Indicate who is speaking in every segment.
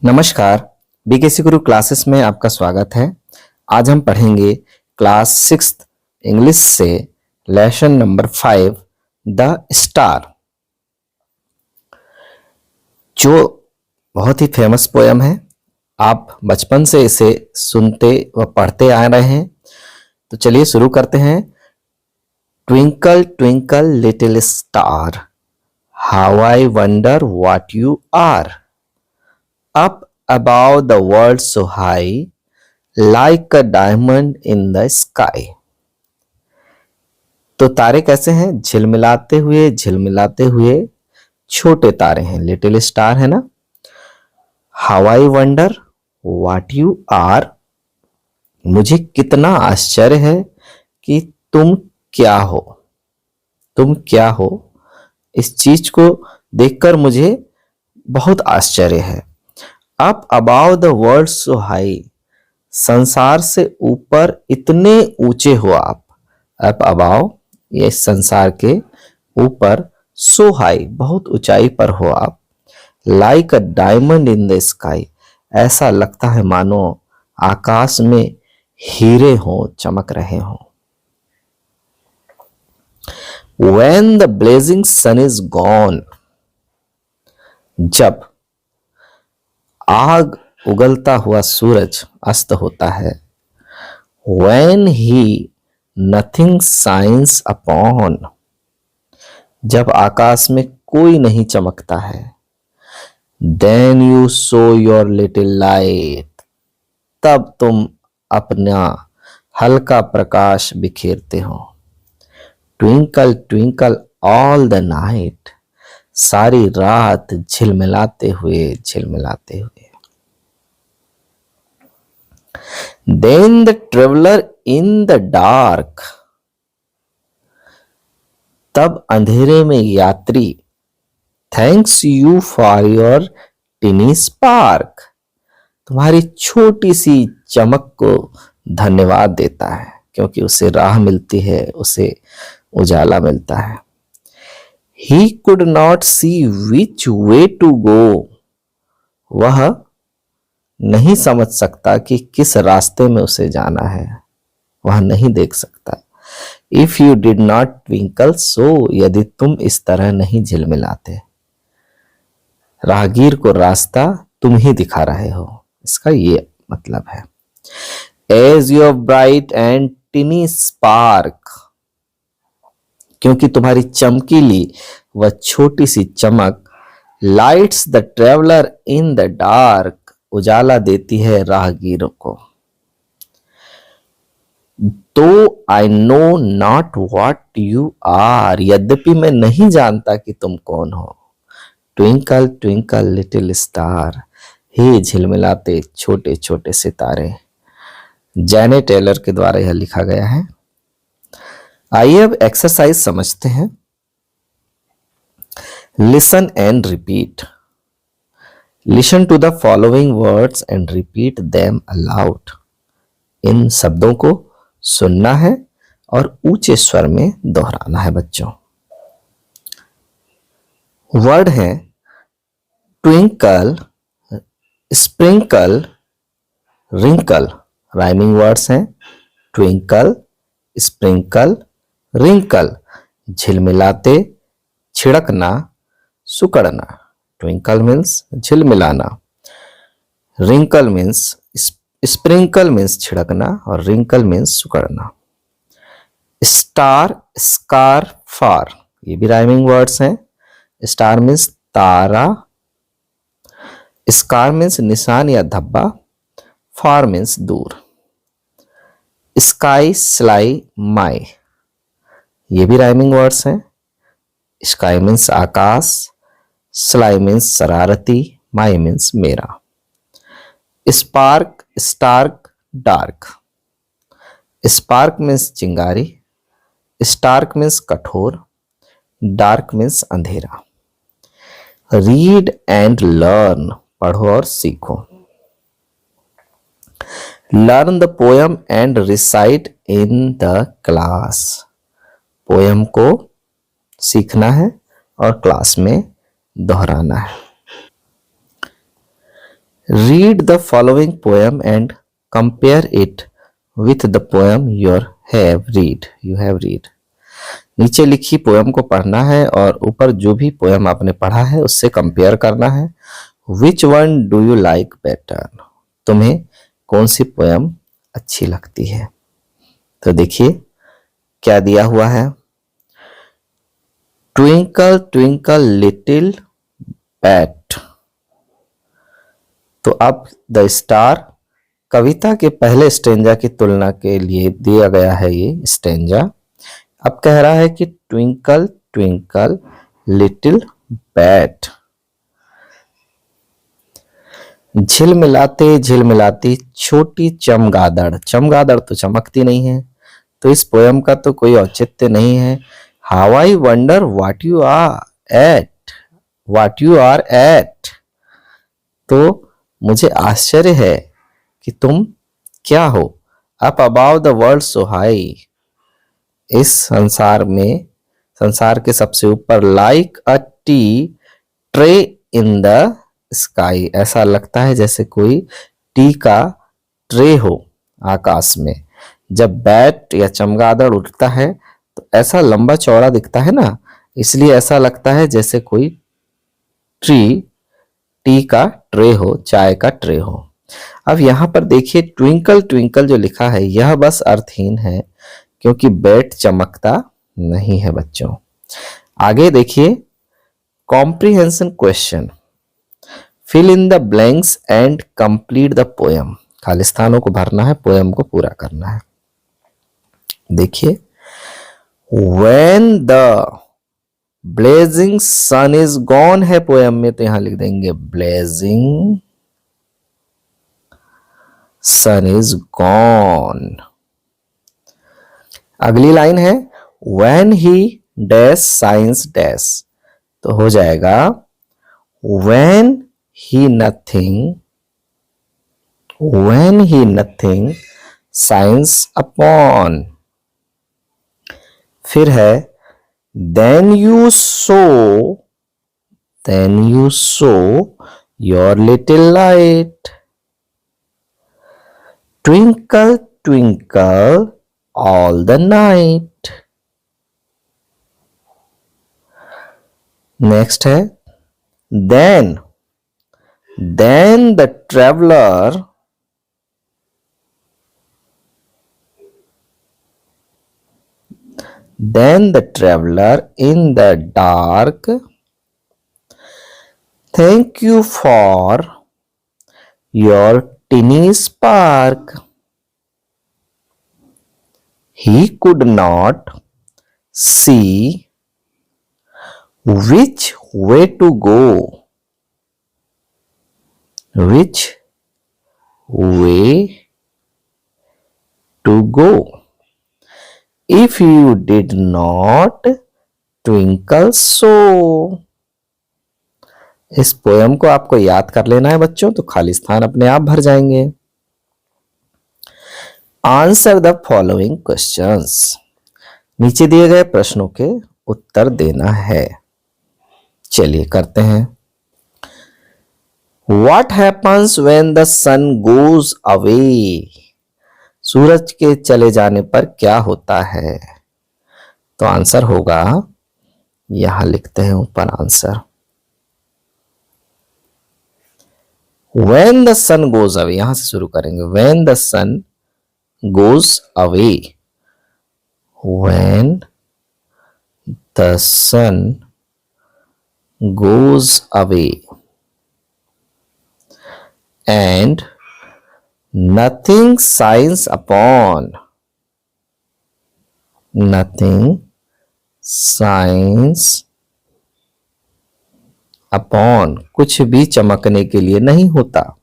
Speaker 1: नमस्कार, बीकेसी गुरु क्लासेस में आपका स्वागत है। आज हम पढ़ेंगे क्लास 6 इंग्लिश से लेसन नंबर 5 द स्टार, जो बहुत ही फेमस पोयम है। आप बचपन से इसे सुनते व पढ़ते आ रहे हैं। तो चलिए शुरू करते हैं। Twinkle twinkle little star, how I wonder what you are, up above the world so high, like a diamond in the sky। तो तारे कैसे हैं? झिलमिलाते हुए छोटे तारे हैं, लिटिल स्टार है ना। How I wonder what you are, मुझे कितना आश्चर्य है कि तुम क्या हो। इस चीज को देखकर मुझे बहुत आश्चर्य है। Up about the world so high, संसार से ऊपर इतने ऊंचे हो आप। अप अबाउ, ये संसार के ऊपर, सो हाई, बहुत ऊंचाई पर हो आप। Like a diamond in the sky, ऐसा लगता है मानो आकाश में हीरे हो, चमक रहे हो। When the blazing sun is gone, जब आग उगलता हुआ सूरज अस्त होता है। When he nothing shines upon, जब आकाश में कोई नहीं चमकता है। Then you show your little light, तब तुम अपना हल्का प्रकाश बिखेरते हो। Twinkle twinkle all the night, सारी रात झिलमिलाते हुए। Then the traveler in the dark, तब अंधेरे में यात्री, thanks you for your tiny spark, तुम्हारी छोटी सी चमक को धन्यवाद देता है, क्योंकि उसे राह मिलती है, उसे उजाला मिलता है। He could not see which way to go, वह नहीं समझ सकता कि किस रास्ते में उसे जाना है, वह नहीं देख सकता। If you did not twinkle so, यदि तुम इस तरह नहीं झिलमिलाते। राहगीर को रास्ता तुम ही दिखा रहे हो, इसका ये मतलब है। As your bright and tiny spark, क्योंकि तुम्हारी चमकीली व छोटी सी चमक, lights the traveller in the dark, उजाला देती है राहगीरों को। Though I know not what you are, यद्यपि मैं नहीं जानता कि तुम कौन हो। ट्विंकल ट्विंकल लिटिल स्टार, हे झिलमिलाते छोटे छोटे सितारे। जैने टेलर के द्वारा यह लिखा गया है। आइए अब एक्सरसाइज समझते हैं। Listen and repeat. Listen to the following words and repeat them aloud. इन शब्दों को सुनना है और ऊंचे स्वर में दोहराना है बच्चों। वर्ड है twinkle, sprinkle, wrinkle. Rhyming words हैं ट्विंकल, स्प्रिंकल, रिंकल। झिलमिलाते, छिड़कना, सुकड़ना। ट्विंकल मीन्स झिलमिलाना, रिंकल मीन्स स्प्रिंकल मीन्स छिड़कना, और रिंकल मीन्स सुकड़ना। स्टार, स्कार, फार, ये भी राइमिंग वर्ड्स हैं। स्टार मीन्स तारा, स्कार मीन्स निशान या धब्बा, फार मीन्स दूर। स्काई, स्लाई, माई, ये भी राइमिंग वर्ड्स हैं। स्काई मीन्स आकाश, स्लाई मीन्स शरारती, माई मीन्स मेरा। Spark, stark, dark. Spark means चिंगारी, स्टार्क मीन्स कठोर, डार्क मीन्स अंधेरा। रीड एंड लर्न, पढ़ो और सीखो। Learn the poem and recite in the class, poem को सीखना है और क्लास में दोहराना है। Read the following poem and compare it with the poem you have read. नीचे लिखी पोयम को पढ़ना है और ऊपर जो भी पोयम आपने पढ़ा है उससे कंपेयर करना है. Which one do you like better? तुम्हें कौन सी पोयम अच्छी लगती है? तो देखिए क्या दिया हुआ है. Twinkle twinkle little bat. तो अब द स्टार कविता के पहले स्टेंजा की तुलना के लिए दिया गया है ये स्टेंजा. अब कह रहा है कि ट्विंकल ट्विंकल लिटिल बैट. झिलमिलाते झिलमिलाती छोटी चमगादड़. चमगादड़ तो चमकती नहीं है, तो इस पोयम का तो कोई औचित्य नहीं है. How I wonder what you are at. तो मुझे आश्चर्य है कि तुम क्या हो. Up above the world so high. इस संसार के सबसे ऊपर. Like a tea tray in the sky. ऐसा लगता है जैसे कोई टी का ट्रे हो आकाश में. जब बैट या चमगादड़ उड़ता है तो ऐसा लंबा चौड़ा दिखता है ना, इसलिए ऐसा लगता है जैसे कोई टी का ट्रे हो, चाय का ट्रे हो. अब यहां पर देखिए ट्विंकल ट्विंकल जो लिखा है यह बस अर्थहीन है क्योंकि बैट चमकता नहीं है बच्चों. आगे देखिए comprehension question. Fill in the blanks and complete the poem. खाली स्थानों को भरना है, पोयम को पूरा करना है. देखिए When the blazing sun is gone है पोयम में, तो यहां लिख देंगे blazing sun is gone. अगली लाइन है when he dash signs dash. तो हो जाएगा when he nothing signs upon. फिर है then you sow your little light. Twinkle twinkle all the night. Next है then the traveler in the dark thank you for your tiny spark. He could not see which way to go. If you did not twinkle so. इस poem को आपको याद कर लेना है बच्चों, तो खाली स्थान अपने आप भर जाएंगे. Answer the following questions. नीचे दिए गए प्रश्नों के उत्तर देना है. चलिए करते हैं. What happens when the sun goes away? सूरज के चले जाने पर क्या होता है? तो आंसर होगा, यहां लिखते हैं ऊपर answer. When the sun goes away, यहां से शुरू करेंगे. When the sun goes away. When the sun goes away and nothing shines upon. Nothing shines upon. कुछ भी चमकने के लिए नहीं होता.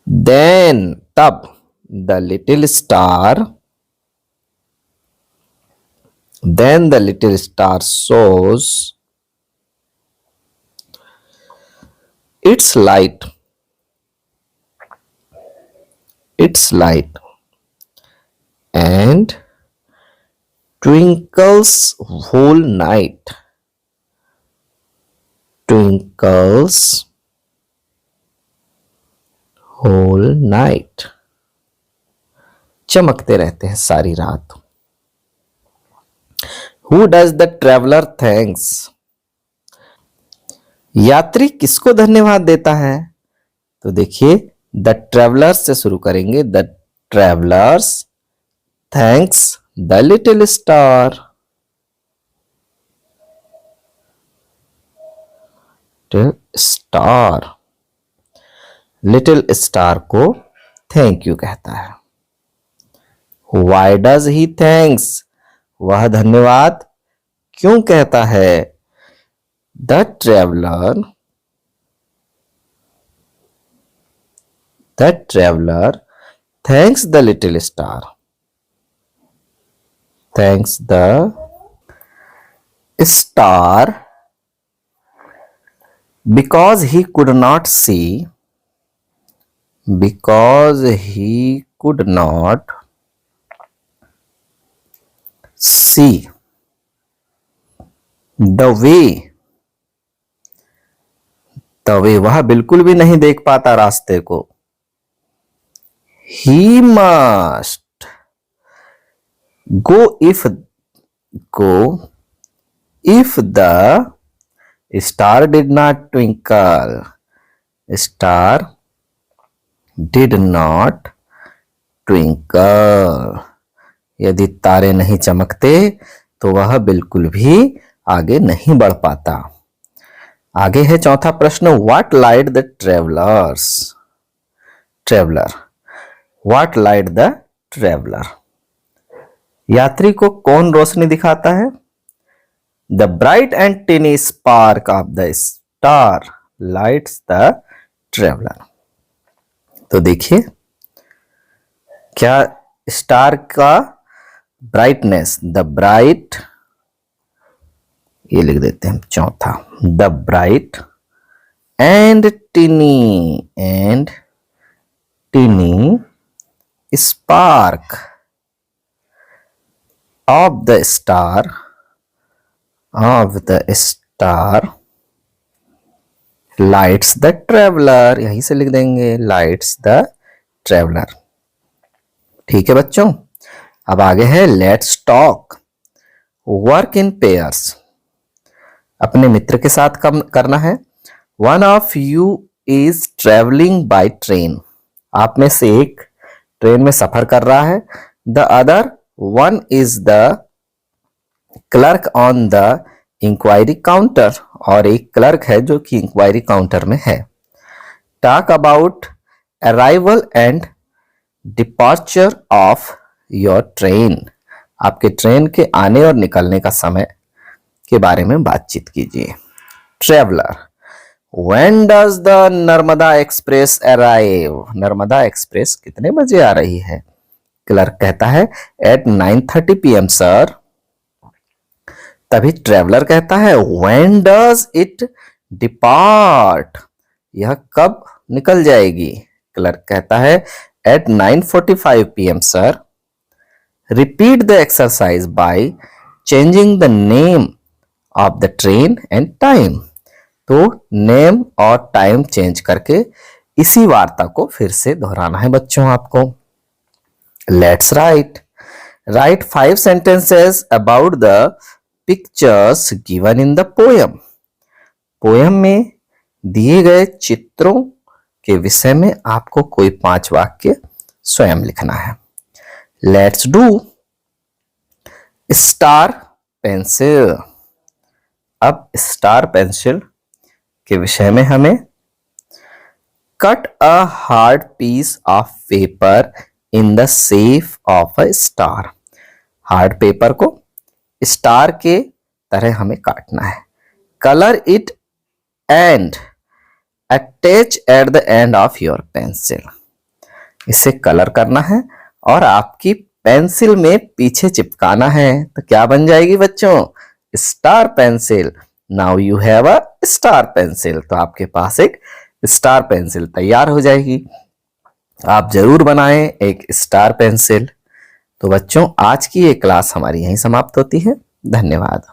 Speaker 1: Then तब the little star shows its light and twinkles whole night. Twinkles whole night, चमकते रहते हैं सारी रात। Who does the traveller thanks, यात्री किसको धन्यवाद देता है? तो देखिए द ट्रेवलर्स से शुरू करेंगे। The travellers thanks the little star, star little star को थैंक यू कहता है। वाई डज ही थैंक्स, वह धन्यवाद क्यों कहता है? The traveller thanks the little star, thanks the star because he could not see, because he could not see the way, वह बिल्कुल भी नहीं देख पाता रास्ते को। He must go if the star did not twinkle, star did not twinkle, यदि तारे नहीं चमकते तो वह बिल्कुल भी आगे नहीं बढ़ पाता। आगे है चौथा प्रश्न, what light the traveller, what light the traveller, यात्री को कौन रोशनी दिखाता है? The bright and टिनी spark of the star lights the traveller. तो देखिए क्या स्टार का ब्राइटनेस, द ब्राइट, ये लिख देते हैं चौथा, the bright and टिनी spark of the star lights the traveller, यहीं से लिख देंगे लाइट्स द ट्रेवलर। ठीक है बच्चों, अब आगे है let's talk, work in pairs, अपने मित्र के साथ कम करना है। One of you is travelling by train, आप में से एक ट्रेन में सफर कर रहा है। The other one is the clerk on the enquiry counter, और एक क्लर्क है जो कि इंक्वायरी काउंटर में है। Talk about arrival and departure of your train, आपके ट्रेन के आने और निकलने का समय के बारे में बातचीत कीजिए। Traveller, when does the Narmada express arrive, Narmada express कितने बजे आ रही है? क्लर्क कहता है एट 9:30 PM सर। तभी ट्रेवलर कहता है व्हेन डज इट डिपार्ट, यह कब निकल जाएगी? क्लर्क कहता है at 9:45 PM sir. Repeat the exercise by changing the name of the train and time, तो नेम और टाइम चेंज करके इसी वार्ता को फिर से दोहराना है बच्चों आपको। Let's write 5 sentences about the pictures given in the poem, poem में दिए गए चित्रों के विषय में आपको कोई 5 वाक्य स्वयं लिखना है। लेट्स डू स्टार पेंसिल, अब स्टार पेंसिल के विषय में हमें cut a hard piece of paper in the shape of a star, hard paper को स्टार के तरह हमें काटना है। Colour it and attach at the end of your pencil, इसे कलर करना है और आपकी पेंसिल में पीछे चिपकाना है। तो क्या बन जाएगी बच्चों? Star pencil. Now you have a star pencil, तो आपके पास एक स्टार पेंसिल तैयार हो जाएगी। आप जरूर बनाएं एक स्टार पेंसिल। तो बच्चों आज की ये क्लास हमारी यहीं समाप्त होती है। धन्यवाद।